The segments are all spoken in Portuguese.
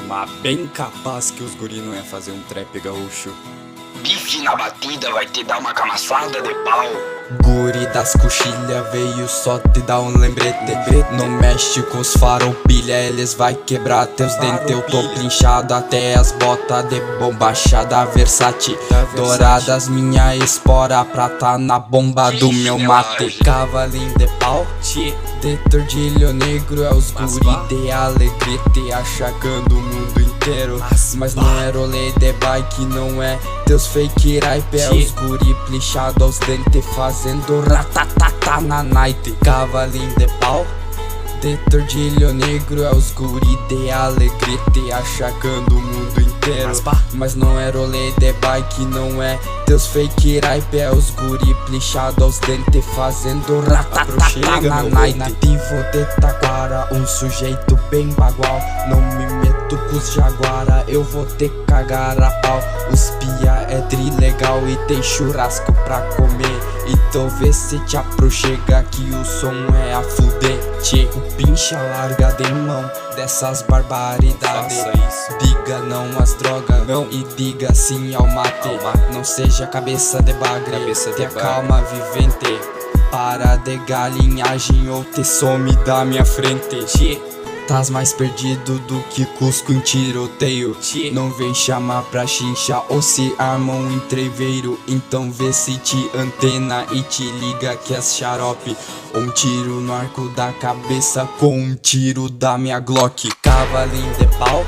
Mas bem capaz que os guri não ia fazer um trap gaúcho. Bife na batida vai te dar uma camaçada de pau. Guri das coxilha veio só te dar um lembrete. Não mexe com os farolpilha, eles vai quebrar teus dentes. Eu tô pinchado até as botas de bombachada Versace. Douradas minha espora, prata na bomba do meu mate. Cavalinho de pau, de tordilho negro é os guri de alegrete, achacando o mundo inteiro. Mas não é rolê de bike, não é teus fake rap, é os guri plinchado aos dentes, fazendo ratatata na night. Cavalinho de pau, de tordilho negro é os guri de alegrete, achacando o mundo inteiro. Mas não é rolê de bike, não é teus fake rap, é os guri plinchado aos dentes, fazendo ratatata na night. Nativo de Taquara, um sujeito bem bagual, não me meto com os jaguara, eu vou te cagar a pau. Os pia é trilegal e tem churrasco pra comer, então vê se te aproxega que o som é a fuder. O pincha larga de mão dessas barbaridades. Diga não às drogas, não, e diga sim ao mate. Não seja cabeça de bagre, tenha calma vivente. Para de galinhagem ou te some da minha frente. Tás mais perdido do que Cusco em tiroteio. Não vem chamar pra chincha ou se arma um entreveiro. Então vê se te antena e te liga que és xarope. Um tiro no arco da cabeça com um tiro da minha Glock. Cavalinho de pau,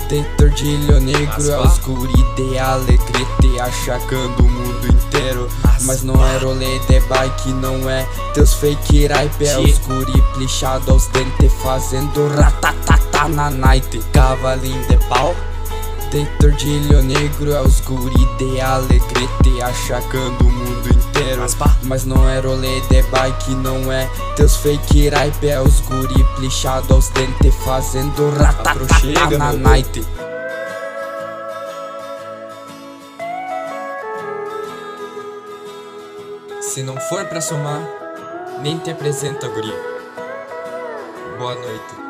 de tordilho negro é os guri de alegrete, achacando o mundo inteiro. Mas não é rolê de bike, não é teus fake rap, é os guri plinchado aos dentes, fazendo ratatata na night. Cavalinho de pau, de tordilho negro é os guri de alegrete, achacando o mundo inteiro. Mas não é rolê de bike, não é teus fake rap, é os guri plinchado aos dentes, fazendo ratatata na night. Se não for pra somar, nem te apresenta, guri. Boa noite.